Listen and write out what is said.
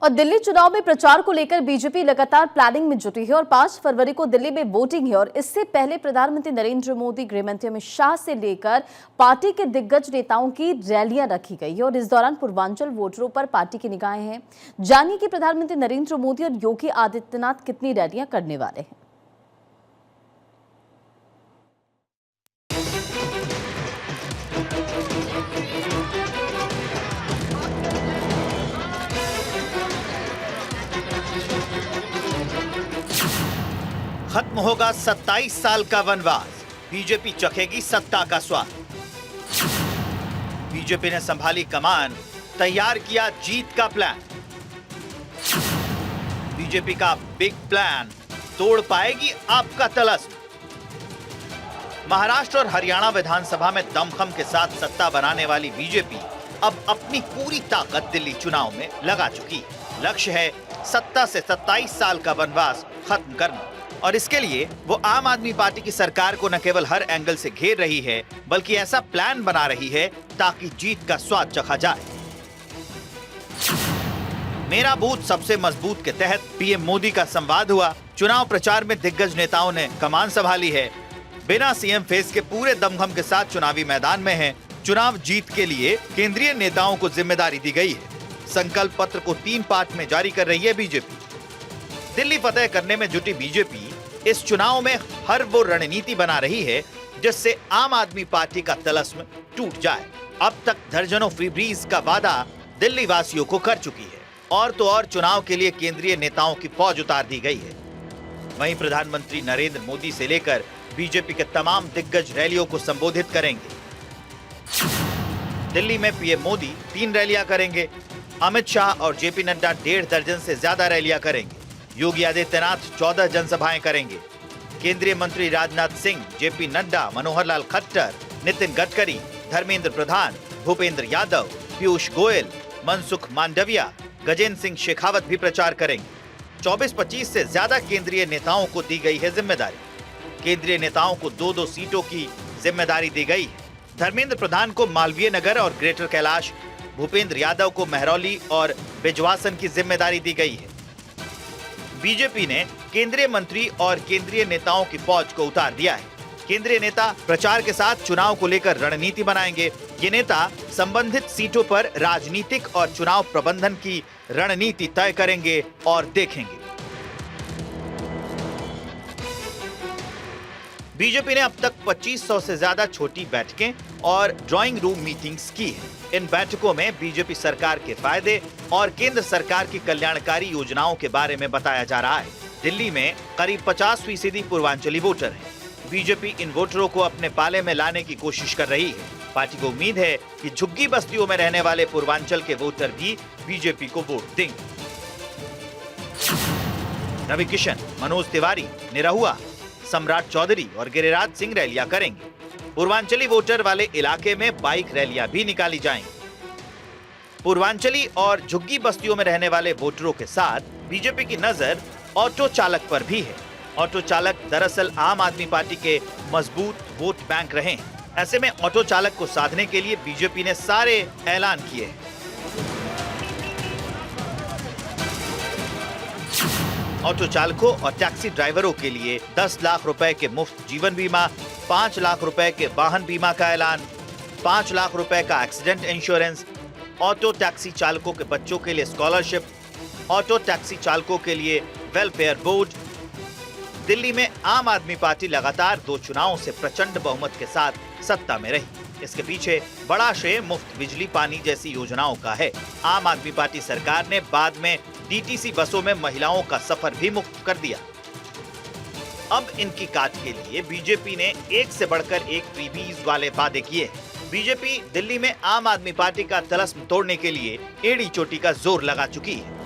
और दिल्ली चुनाव में प्रचार को लेकर बीजेपी लगातार प्लानिंग में जुटी है और 5 फरवरी को दिल्ली में वोटिंग है। और इससे पहले प्रधानमंत्री नरेंद्र मोदी, गृहमंत्री अमित शाह से लेकर पार्टी के दिग्गज नेताओं की रैलियां रखी गई है और इस दौरान पूर्वांचल वोटरों पर पार्टी की निगाहें हैं। जानिए कि प्रधानमंत्री नरेंद्र मोदी और योगी आदित्यनाथ कितनी रैलियां करने वाले हैं। खत्म होगा 27 साल का वनवास, बीजेपी चखेगी सत्ता का स्वाद। बीजेपी ने संभाली कमान, तैयार किया जीत का प्लान। बीजेपी का बिग प्लान तोड़ पाएगी आपका तलस्म। महाराष्ट्र और हरियाणा विधानसभा में दमखम के साथ सत्ता बनाने वाली बीजेपी अब अपनी पूरी ताकत दिल्ली चुनाव में लगा चुकी है। लक्ष्य है सत्ता से 27 साल का वनवास खत्म करना और इसके लिए वो आम आदमी पार्टी की सरकार को न केवल हर एंगल से घेर रही है, बल्कि ऐसा प्लान बना रही है ताकि जीत का स्वाद चखा जाए। मेरा बूथ सबसे मजबूत के तहत पीएम मोदी का संवाद हुआ। चुनाव प्रचार में दिग्गज नेताओं ने कमान संभाली है। बिना सीएम फेस के पूरे दमखम के साथ चुनावी मैदान में है। चुनाव जीत के लिए केंद्रीय नेताओं को जिम्मेदारी दी गई है। संकल्प पत्र को 3 पार्ट में जारी कर रही है बीजेपी। दिल्ली फतेह करने में जुटी बीजेपी इस चुनाव में हर वो रणनीति बना रही है जिससे आम आदमी पार्टी का तलस्म टूट जाए। अब तक दर्जनों फ्री ब्रीज का वादा दिल्ली वासियों को कर चुकी है और तो और चुनाव के लिए केंद्रीय नेताओं की फौज उतार दी गई है। वहीं प्रधानमंत्री नरेंद्र मोदी से लेकर बीजेपी के तमाम दिग्गज रैलियों को संबोधित करेंगे। दिल्ली में पीएम मोदी 3 रैलियां करेंगे। अमित शाह और जेपी नड्डा 1.5 दर्जन से ज्यादा रैलियां करेंगे। योगी आदित्यनाथ 14 जनसभाएं करेंगे। केंद्रीय मंत्री राजनाथ सिंह, जेपी नड्डा, मनोहर लाल खट्टर, नितिन गडकरी, धर्मेंद्र प्रधान, भूपेंद्र यादव, पीयूष गोयल, मनसुख मांडविया, गजेंद्र सिंह शेखावत भी प्रचार करेंगे। 24-25 से ज्यादा केंद्रीय नेताओं को दी गई है जिम्मेदारी। केंद्रीय नेताओं को 2-2 सीटों की जिम्मेदारी दी गई है। धर्मेंद्र प्रधान को मालवीय नगर और ग्रेटर कैलाश, भूपेंद्र यादव को महरौली और बिजवासन की जिम्मेदारी दी गई है। बीजेपी ने केंद्रीय मंत्री और केंद्रीय नेताओं की फौज को उतार दिया है। केंद्रीय नेता प्रचार के साथ चुनाव को लेकर रणनीति बनाएंगे। ये नेता संबंधित सीटों पर राजनीतिक और चुनाव प्रबंधन की रणनीति तय करेंगे और देखेंगे। बीजेपी ने अब तक 2500 से ज्यादा छोटी बैठकें और ड्राइंग रूम मीटिंग्स की है। इन बैठकों में बीजेपी सरकार के फायदे और केंद्र सरकार की कल्याणकारी योजनाओं के बारे में बताया जा रहा है। दिल्ली में करीब 50% पूर्वांचली वोटर हैं। बीजेपी इन वोटरों को अपने पाले में लाने की कोशिश कर रही है। पार्टी को उम्मीद है कि झुग्गी बस्तियों में रहने वाले पूर्वांचल के वोटर भी बीजेपी को वोट देंगे। रवि किशन, मनोज तिवारी, निरहुआ, सम्राट चौधरी और गिरिराज सिंह रैलियां करेंगे। पूर्वांचली वोटर वाले इलाके में बाइक रैलियां भी निकाली जाएंगी। पूर्वांचली और झुग्गी बस्तियों में रहने वाले वोटरों के साथ बीजेपी की नजर ऑटो चालक पर भी है। ऑटो चालक दरअसल आम आदमी पार्टी के मजबूत वोट बैंक रहे हैं। ऐसे में ऑटो चालक को साधने के लिए बीजेपी ने सारे ऐलान किए हैं। ऑटो चालकों और टैक्सी ड्राइवरों के लिए 10 लाख रुपए के मुफ्त जीवन बीमा, 5 लाख रुपए के वाहन बीमा का ऐलान, 5 लाख रुपए का एक्सीडेंट इंश्योरेंस, ऑटो टैक्सी चालकों के बच्चों के लिए स्कॉलरशिप, ऑटो टैक्सी चालकों के लिए वेलफेयर बोर्ड। दिल्ली में आम आदमी पार्टी लगातार 2 चुनावों से प्रचंड बहुमत के साथ सत्ता में रही। इसके पीछे बड़ा श्रेय मुफ्त बिजली पानी जैसी योजनाओं का है। आम आदमी पार्टी सरकार ने बाद में डीटीसी बसों में महिलाओं का सफर भी मुफ्त कर दिया। अब इनकी काट के लिए बीजेपी ने एक से बढ़कर एक फ्रीबीज वाले वादे किए हैं। बीजेपी दिल्ली में आम आदमी पार्टी का तलस्म तोड़ने के लिए एड़ी चोटी का जोर लगा चुकी है।